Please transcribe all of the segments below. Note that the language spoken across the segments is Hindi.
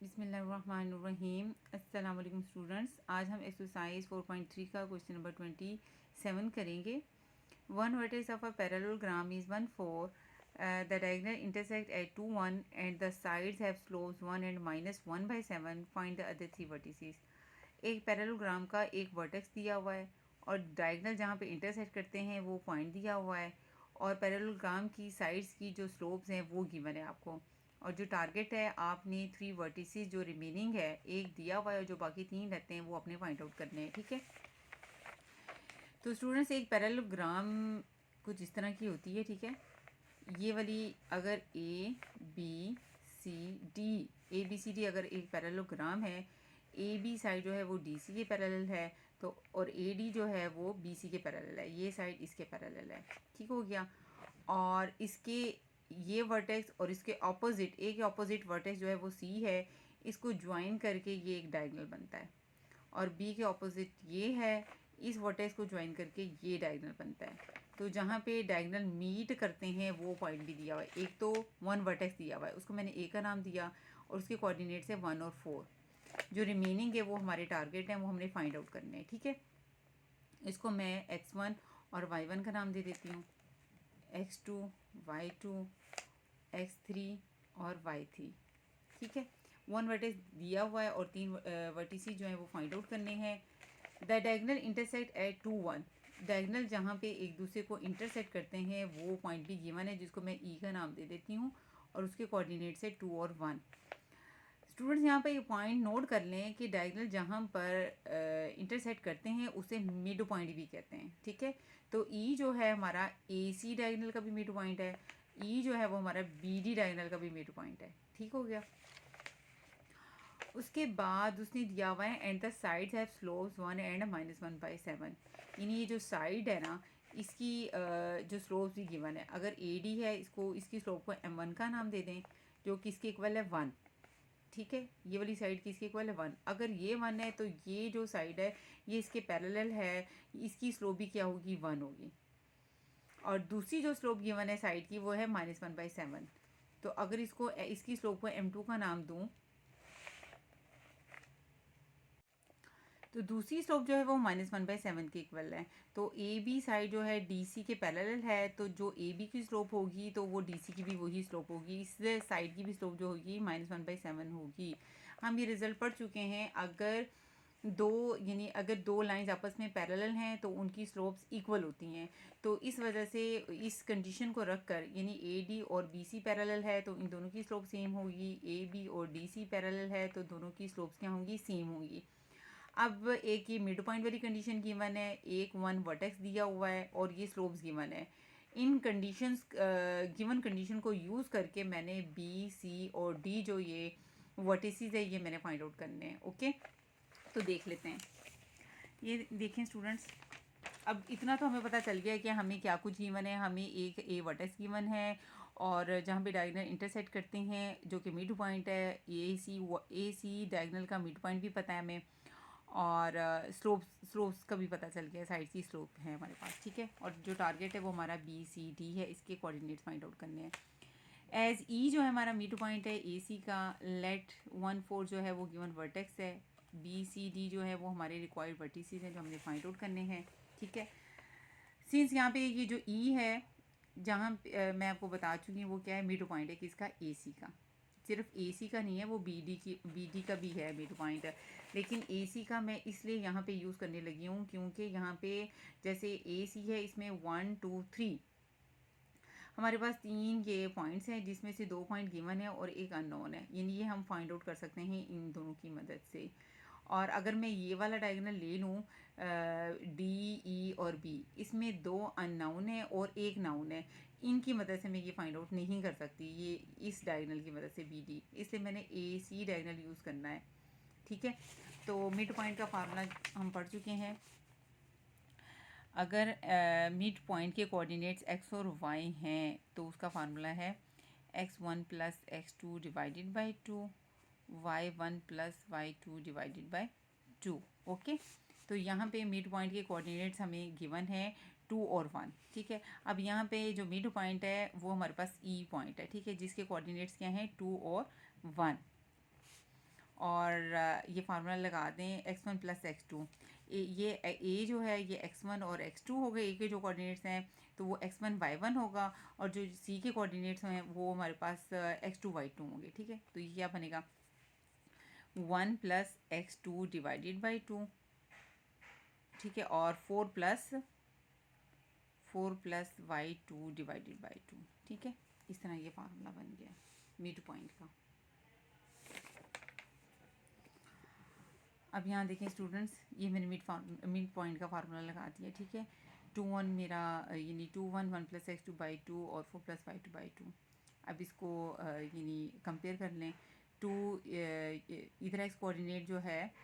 बिस्मिल्लाहिर्रहमानिर्रहीम। अस्सलाम वालेकुम स्टूडेंट्स। आज हम एक्सरसाइज 4.3 का क्वेश्चन नंबर 27 करेंगे। One vertex of a parallelogram is 1 4 the diagonal intersect at 2 1 and the sides have slopes 1 and -1/7। Find the other 3 vertices. एक पैरेललोग्राम का एक वर्टेक्स दिया हुआ है और डायगोनल जहाँ पे इंटरसेक्ट करते हैं वो पॉइंट दिया हुआ है और पैरेललोग्राम की साइड्स की जो स्लोप्स हैं वो गिवन है आपको। और जो टारगेट है आपने 3 वर्टिसेस जो रिमेनिंग है एक दिया हुआ है और जो बाकी 3 रहते हैं वो अपने फाइंड आउट करने हैं। ठीक है, तो स्टूडेंट्स एक पैरेललोग्राम कुछ इस तरह की होती है। ठीक है, ये वाली अगर ए बी सी डी अगर एक पैरेललोग्राम है, ए बी साइड जो है वो डी सी के पैरेलल है, तो और ए डी जो है वो बी सी के पैरेलल है, ये साइड इसके पैरेलल है। ठीक हो गया। और इसके ये वर्टेक्स और इसके ऑपोजिट, ए के ऑपोजिट वर्टेक्स जो है वो सी है, इसको ज्वाइन करके ये एक डायगोनल बनता है। और बी के ऑपोजिट ये है, इस वर्टेक्स को ज्वाइन करके ये डायगोनल बनता है। तो जहाँ पे डायगोनल मीट करते हैं वो पॉइंट भी दिया हुआ है। एक तो वन वर्टेक्स दिया हुआ है, उसको मैंने ए का नाम दिया और उसके कोऑर्डिनेट्स है 1 और 4। जो रिमेनिंग है वो हमारे टारगेट हैं, वो हमने फाइंड आउट करने हैं। ठीक है, इसको मैं x1 और y1 का नाम दे देती हूँ, x2 y2 x3 और y3। ठीक है, वन वर्टेक्स दिया हुआ है और 3 वर्टिसेस जो हैं वो फाइंड आउट करने हैं। The diagonal intersect at 2 1। Diagonal जहाँ पे एक दूसरे को इंटरसेक्ट करते हैं वो पॉइंट भी गिवन है, जिसको मैं ई का नाम दे देती हूँ और उसके कोऑर्डिनेट्स है 2 और 1। स्टूडेंट्स यहाँ पे ये पॉइंट नोट कर लें कि डायगोनल जहाँ पर इंटरसेक्ट करते हैं उसे मिड पॉइंट भी कहते हैं। ठीक है, तो ई जो है हमारा ए सी डायगोनल का भी मिड पॉइंट है, ई जो है वो हमारा बी डी डायगोनल का भी मिड पॉइंट है। ठीक हो गया। उसके बाद उसने दिया हुआ है and the sides have slopes 1 and -1/7। यानी ये जो साइड है ना, इसकी जो स्लोप्स भी गिवन है। अगर ए डी है, इसको इसकी स्लोप को m1 का नाम दे दें, जो कि इसके इक्वल है 1। ठीक है, ये वाली साइड की इसके इक्वल है 1। अगर ये 1 है तो ये जो साइड है ये इसके पैरेलल है, इसकी स्लोप भी क्या होगी, 1 होगी। और दूसरी जो स्लोप गिवन है साइड की वो है -1/7। तो अगर इसको इसकी स्लोप को m2 का नाम दूँ तो दूसरी स्लोप जो है वो -1/7 के इक्वल है। तो ए बी साइड जो है डी सी के पैरेलल है, तो जो ए बी की स्लोप होगी तो वो डी सी की भी वही स्लोप होगी, इसलिए साइड की भी स्लोप जो होगी -1/7 होगी। हम ये रिजल्ट पढ़ चुके हैं। अगर दो लाइंस आपस में पैरेलल हैं तो उनकी स्लोप्स इक्वल होती हैं। तो इस वजह से इस कंडीशन को रख कर, यानी ए डी और बी सी पैरेलल है तो इन दोनों की स्लोप सेम होगी, ए बी और डी सी पैरेलल है तो दोनों की स्लोप्स क्या होंगी, सेम होंगी। अब एक ये मिड पॉइंट वाली कंडीशन गिवन है, एक 1 वर्टेक्स दिया हुआ है और ये स्लोप्स गिवन है। इन कंडीशंस गिवन कंडीशन को यूज़ करके मैंने बी सी और डी जो ये वर्टिसेस है ये मैंने फाइंड आउट करने हैं। ओके, तो देख लेते हैं। ये देखें स्टूडेंट्स, अब इतना तो हमें पता चल गया कि हमें क्या कुछ गिवन है। हमें एक ए वर्टेक्स गिवन है और जहाँ पे डायगोनल इंटरसेक्ट करते हैं जो कि मिड पॉइंट है, ए सी डायगोनल का मिड पॉइंट भी पता है हमें, और स्लोप्स का भी पता चल गया, साइड की स्लोप है हमारे पास। ठीक है, और जो टारगेट है वो हमारा बी सी डी है, इसके कोऑर्डिनेट्स फाइंड आउट करने हैं। एज ई जो है हमारा मिड पॉइंट है ए सी का, लेट 1 4 जो है वो गिवन वर्टेक्स है, बी सी डी जो है वो हमारे रिक्वायर्ड वर्टिसेस हैं जो हमने फाइंड आउट करने हैं। ठीक है, सिंस यहाँ पे ये जो ई है, जहाँ मैं आपको बता चुकी हूँ वो क्या है, मिड पॉइंट है किसका, ए सी का। सिर्फ ए सी का नहीं है, वो बी डी का भी है मिड पॉइंट, लेकिन ए सी का मैं इसलिए यहाँ पे यूज़ करने लगी हूँ क्योंकि यहाँ पे जैसे ए सी है, इसमें 1 2 3 हमारे पास 3 ये पॉइंट्स हैं, जिसमें से 2 पॉइंट गिवन है और एक अननोन है, यानी ये हम फाइंड आउट कर सकते हैं इन दोनों की मदद से। और अगर मैं ये वाला डायगोनल ले लूँ, डी ई और बी, इसमें 2 अननाउन है और एक नाउन है, इनकी मदद से मैं ये फाइंड आउट नहीं कर सकती ये इस डायगोनल की मदद से बी डी, इसलिए मैंने ए सी डायगोनल यूज़ करना है। ठीक है, तो मिड पॉइंट का फार्मूला हम पढ़ चुके हैं। अगर मिड पॉइंट के कोऑर्डिनेट्स x और y हैं तो उसका फार्मूला है x1 plus x2 divided by 2, y1 plus y2 divided by 2। Okay, तो यहाँ पे मिड पॉइंट के कोऑर्डिनेट्स हमें गिवन है 2 और 1। ठीक है, अब यहाँ पे जो मिड पॉइंट है वो हमारे पास ई पॉइंट है। ठीक है, जिसके कोऑर्डिनेट्स क्या हैं, 2 और 1। और ये फार्मूला लगा दें x1 प्लस x2। ये a जो है ये x1 और x2 हो गए, a के जो कोऑर्डिनेट्स हैं तो वो x1 y1 होगा, और जो c के कोऑर्डिनेट्स हैं वो हमारे पास x2 y2 होंगे। ठीक है, तो ये क्या बनेगा 1 प्लस x2 डिवाइडेड बाई 2। ठीक है, और 4 प्लस y2 डिवाइडेड बाई 2। ठीक है, इस तरह ये फार्मूला बन गया मिड पॉइंट का। अब यहाँ देखें स्टूडेंट्स, ये मैंने मिड पॉइंट का फार्मूला लगा दिया। ठीक है, 2 1 मेरा यानी 2 1 1 प्लस x2 बाई 2 और 4 प्लस y2 बाई 2। अब इसको यानी कंपेयर कर लें। 2 इधर एक्स कोऑर्डिनेट जो है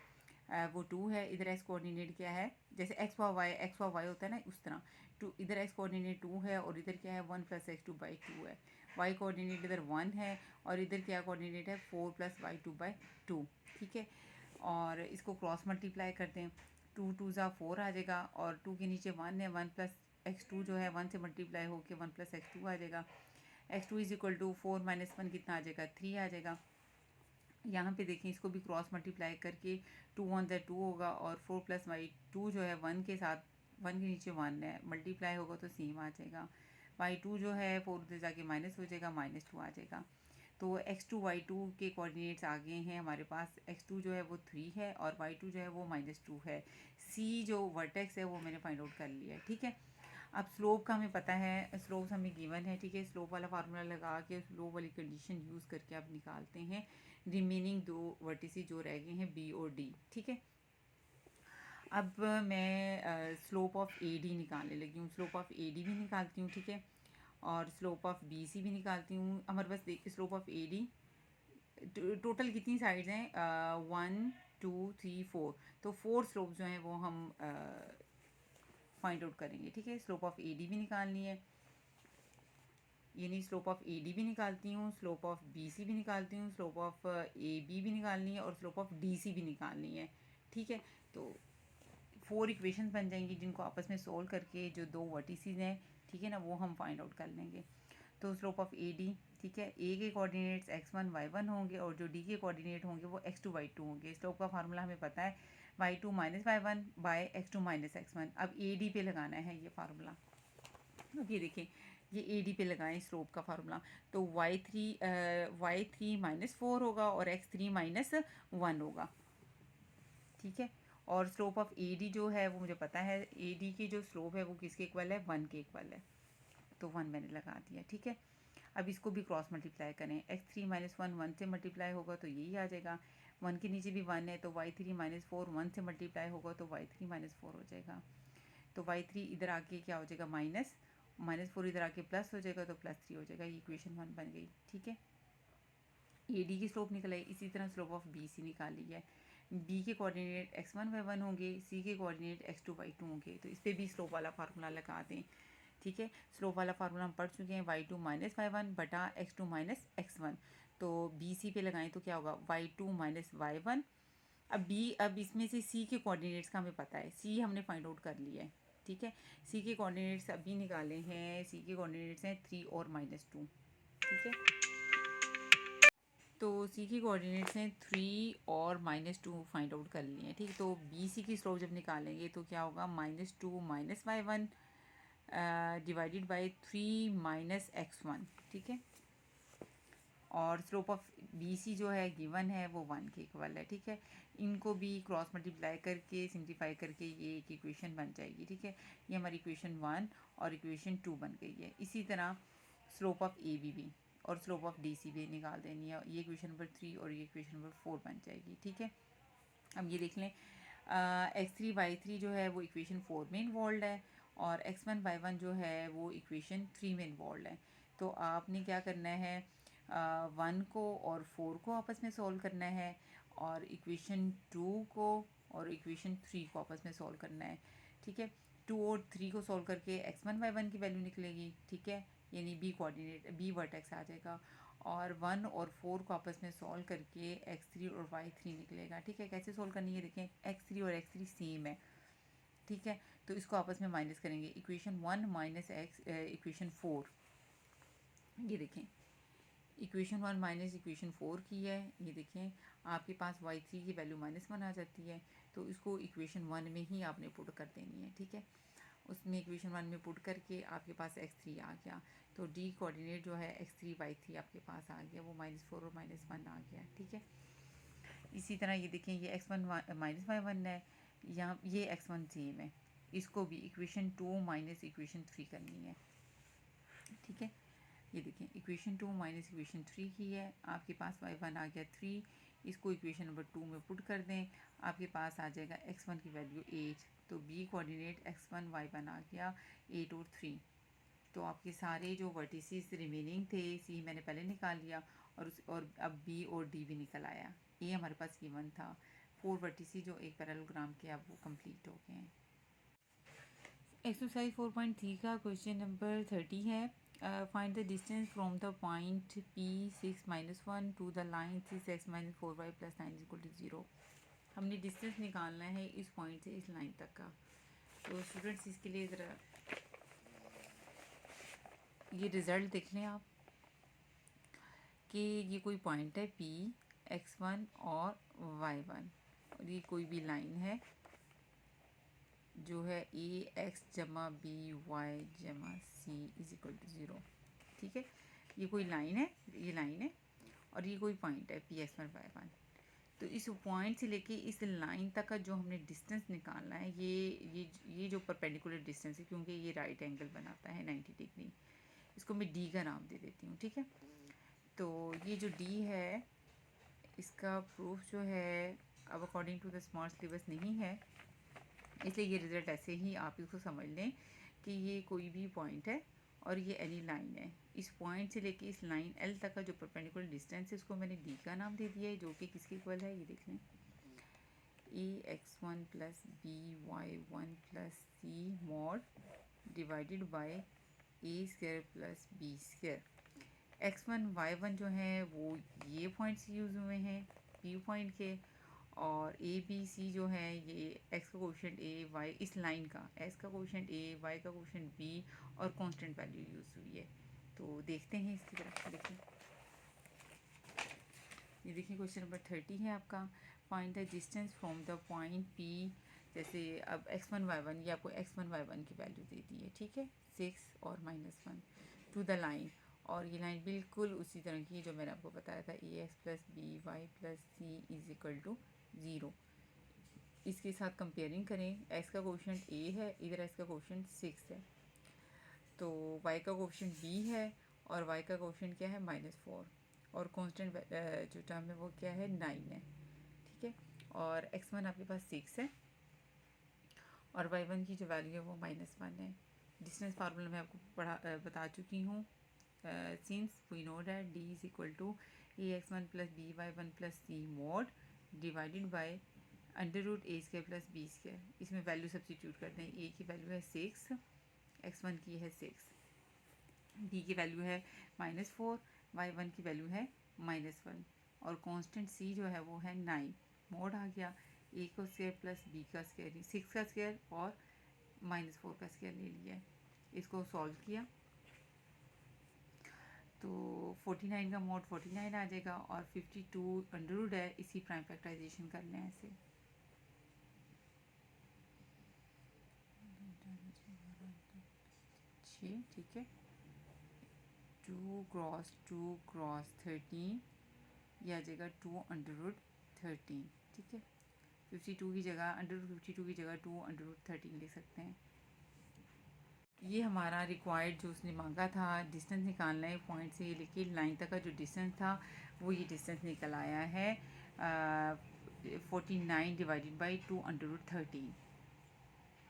वो 2 है, इधर एक्स कोऑर्डिनेट क्या है, जैसे एक्स और वाई होता है ना उस तरह। 2 इधर एक्स कोऑर्डिनेट 2 है और इधर क्या है 1 प्लस x2 बाई 2 है। वाई कोऑर्डिनेट इधर 1 है और इधर क्या कोऑर्डिनेट है 4 प्लस y2 बाई 2। ठीक है, और इसको क्रॉस मल्टीप्लाई करते हैं। 2 2 ज़ा 4 आ जाएगा और 2 के नीचे 1 है, 1 प्लस x2 जो है 1 से मल्टीप्लाई होकर 1 प्लस x2 आ जाएगा। x2 is equal to 4 minus 1 कितना आ जाएगा 3 आ जाएगा। यहाँ पे देखें इसको भी क्रॉस मल्टीप्लाई करके 2 1 ज़ा 2 होगा और 4 प्लस y2 जो है 1 के साथ 1 के नीचे 1 है, मल्टीप्लाई होगा तो सेम आ जाएगा। y2 जो है 4 उधर जाके माइनस हो जाएगा, -2 आ जाएगा। तो x2 y2 के कोऑर्डिनेट्स आ गए हैं हमारे पास। x2 जो है वो 3 है और y2 जो है वो -2 है। c जो वर्टेक्स है वो मैंने फाइंड आउट कर लिया है। ठीक है, अब स्लोप का हमें पता है, स्लोप हमें गिवन है। ठीक है, स्लोप वाला फार्मूला लगा के स्लोप वाली कंडीशन यूज़ करके आप निकालते हैं रिमेनिंग 2 वर्टिसेस जो रह गए हैं b और d। ठीक है, अब मैं स्लोप ऑफ AD निकालने लगी हूँ। स्लोप ऑफ AD भी निकालती हूँ। ठीक है, और स्लोप ऑफ BC भी निकालती हूँ। हमारे पास देख स्लोप ऑफ AD टोटल कितनी साइड्स हैं 1 2 3 4, तो 4 स्लोप जो हैं वो हम फाइंड आउट करेंगे। ठीक है, स्लोप ऑफ AD भी निकालनी है, यानी स्लोप ऑफ AD भी निकालती हूँ, स्लोप ऑफ BC भी निकालती हूँ, स्लोप ऑफ AB भी निकालनी है और स्लोप ऑफ DC भी निकालनी है। ठीक है, तो 4 इक्वेशंस बन जाएंगी जिनको आपस में सोल्व करके जो 2 वर्टिसेस हैं, ठीक है ना, वो हम फाइंड आउट कर लेंगे। तो स्लोप ऑफ AD, ठीक है, A के कोऑर्डिनेट्स x1 y1 होंगे और जो D के कोऑर्डिनेट होंगे वो x2 y2 होंगे। स्लोप का फार्मूला हमें पता है y2 minus y1 bye x2 minus x1। अब AD पे लगाना है ये फार्मूला। अब ये देखें, ये AD पे लगाएं स्लोप का फार्मूला, तो y3 माइनस 4 होगा और x3 माइनस 1 होगा। ठीक है, और स्लोप ऑफ AD जो है वो मुझे पता है, AD की जो स्लोप है वो किसके इक्वल है 1 के इक्वल है, तो 1 मैंने लगा दिया। ठीक है, अब इसको भी क्रॉस मल्टीप्लाई करें। x3 माइनस 1 1 से मल्टीप्लाई होगा तो यही आ जाएगा। 1 के नीचे भी 1 है तो y3 माइनस 4 1 से मल्टीप्लाई होगा तो y3 माइनस 4 हो जाएगा। तो y3 इधर आके क्या हो जाएगा -4 इधर आके प्लस हो जाएगा तो +3 हो जाएगा। ये इक्वेशन 1 बन गई। ठीक है, AD की स्लोप निकल आई। इसी तरह स्लोप ऑफ BC निकाली है। B के कोऑर्डिनेट x1 y1 होंगे, C के कोऑर्डिनेट x2 y2 होंगे, तो इस पर भी स्लोप वाला फार्मूला लगा दें। ठीक है, स्लोप वाला फार्मूला हम पढ़ चुके हैं y2 माइनस y1 बटा x2 माइनस x1। तो BC पे लगाएं तो क्या होगा y2 माइनस y1। अब इसमें से C के कोऑर्डिनेट्स का हमें पता है, C हमने फाइंड आउट कर लिया है। ठीक है, C के कोऑर्डिनेट्स अभी निकाले हैं। C के कोऑर्डिनेट्स हैं 3 और -2। ठीक है, तो C के कोऑर्डिनेट्स हैं 3 और -2 फाइंड आउट कर लिए हैं। ठीक है, तो BC की स्लोप जब निकालेंगे तो क्या होगा -2 minus y1 divided by 3 minus x1। ठीक है, और स्लोप ऑफ BC जो है गिवन है वो 1 के इक्वल है। ठीक है, इनको भी क्रॉस मल्टीप्लाई करके सिंप्लीफाई करके ये एक इक्वेशन बन जाएगी। ठीक है, ये हमारी इक्वेशन 1 और इक्वेशन 2 बन गई है। इसी तरह स्लोप ऑफ AB भी और स्लोप ऑफ DC भी निकाल देनी है। ये इक्वेशन नंबर 3 और ये इक्वेशन नंबर 4 बन जाएगी। ठीक है, अब ये देख लें x3 y3 जो है वो इक्वेशन 4 में इन्वॉल्व है और x1 y1 जो है वो इक्वेशन 3 में इन्वॉल्व है। तो आपने क्या करना है 1 को और 4 को आपस में सॉल्व करना है और इक्वेशन 2 को और इक्वेशन 3 को आपस में सॉल्व करना है। ठीक है, 2 और 3 को सॉल्व करके x1 y1 की वैल्यू निकलेगी। ठीक है, यानी B वर्टेक्स आ जाएगा और 1 और 4 को आपस में सॉल्व करके x3 और y3 निकलेगा। ठीक है, कैसे सॉल्व करनी है देखें, x3 और x3 सेम है। ठीक है, तो इसको आपस में माइनस करेंगे। इक्वेशन 1 माइनस एक्स इक्वेशन 4, ये देखें इक्वेशन 1 माइनस इक्वेशन 4 की है। ये देखें आपके पास y3 की वैल्यू -1 आ जाती है। तो इसको इक्वेशन 1 में ही आपने पुट कर देनी है, ठीक है। उसमें इक्वेशन 1 में पुट करके आपके पास x3 आ गया, तो d कोऑर्डिनेट जो है x3 y3 आपके पास आ गया, वो -4 और -1 आ गया, ठीक है। इसी तरह ये देखें, ये x1 -y1 है, यहाँ ये x1 सेम है, इसको भी इक्वेशन 2 माइनस इक्वेशन 3 करनी है, ठीक है। ये देखें, इक्वेशन 2 माइनस इक्वेशन 3 की है, आपके पास y1 आ गया 3, इसको इक्वेशन नंबर 2 में पुट कर दें, आपके पास आ जाएगा x1 की वैल्यू 8, तो b कोऑर्डिनेट x1 y1 आ गया 8 और 3। तो आपके सारे जो वर्टिसेस रिमेनिंग थे, c मैंने पहले निकाल लिया और अब b और d भी निकल आया। ये हमारे पास गिवन था, 4 वर्टिसेस जो एक पैरेललोग्राम के, अब वो कंप्लीट हो गए हैं। एक्सरसाइज 4.3 का क्वेश्चन नंबर 30 है। Find the distance from the point P6 -1 to the line 6x - 4y + 9 = 0। हमने डिस्टेंस निकालना है इस पॉइंट से इस लाइन तक का। तो स्टूडेंट्स इसके लिए ज़रा ये रिज़ल्ट देख लें आप कि ये कोई पॉइंट है P, x1 और y1, और ये कोई भी लाइन है जो है ax जमा by जमा c = 0, ठीक है। ये कोई लाइन है, ये लाइन है, और ये कोई पॉइंट है P(x1, y1)। तो इस पॉइंट से लेके इस लाइन तक का जो हमने डिस्टेंस निकालना है, ये जो परपेंडिकुलर डिस्टेंस है, क्योंकि ये राइट एंगल बनाता है 90 डिग्री, इसको मैं d का नाम दे देती हूँ, ठीक है। तो ये जो d है, इसका प्रूफ जो है अब according to the small syllabus नहीं है, इसलिए ये रिज़ल्ट ऐसे ही आप इसको समझ लें कि ये कोई भी पॉइंट है और ये एनी लाइन है। इस पॉइंट से लेके इस लाइन L तक का जो परपेंडिकुलर डिस्टेंस है, इसको मैंने d का नाम दे दिया है, जो कि किसके इक्वल है, ये देख लें, ax1 + by1 + c mod divided by a² + b²। x1 y1 जो है वो ये पॉइंट्स यूज़ हुए हैं P पॉइंट के, और ए बी सी जो है ये x का कोएफिशिएंट a, y इस लाइन का, x का कोएफिशिएंट a, y का कोएफिशिएंट b और कांस्टेंट वैल्यू यूज़ हुई है। तो देखते हैं इसकी तरफ, देखिए ये देखिए क्वेश्चन नंबर 30 है आपका। Find the distance from the point P, जैसे अब x1 y1, ये आपको x1 y1 की वैल्यू दे दी है, ठीक है, 6 और -1 टू द लाइन, और ये लाइन बिल्कुल उसी तरह की जो मैंने आपको बताया था, ax + by + c = 0। इसके साथ कंपेयरिंग करें, x का कोएफिशिएंट a है, इधर x का कोएफिशिएंट 6 है, तो y का कोएफिशिएंट b है और y का कोएफिशिएंट क्या है, -4, और कांस्टेंट जो टर्म है वो क्या है, 9 है, ठीक है। और x1 आपके पास 6 है और y1 की जो वैल्यू है वो -1 है। डिस्टेंस फार्मूला मैं आपको बता चुकी हूँ। Since we know that d = ax1 + by1 + c mod divided by √a² + b²। इसमें वैल्यू सब्स्टिट्यूट करते हैं, a की वैल्यू है 6, x1 की है 6, b की वैल्यू है -4, y1 की वैल्यू है -1, और कांस्टेंट c जो है वो है 9, मोड आ गया a का स्क्वायर प्लस b का स्क्वायर, 6 का स्क्वायर और -4 का स्क्वायर ले लिया, इसको सॉल्व किया तो 49 का मोड 49 आ जाएगा, और 52 अंडर है, इसी प्राइम फैक्टराइजेशन कर लें ऐसे, ठीक है। 2 क्रॉस 2 क्रॉस 13, यह आ जाएगा 2√13, ठीक है। 52 की जगह √52 की जगह 2√13 ले सकते हैं। ये हमारा रिक्वायर्ड जो उसने मांगा था डिस्टेंस निकालना है पॉइंट से लेके लाइन तक का जो डिस्टेंस था वो ये डिस्टेंस निकल आया है 49 डिवाइडेड बाई 2√13।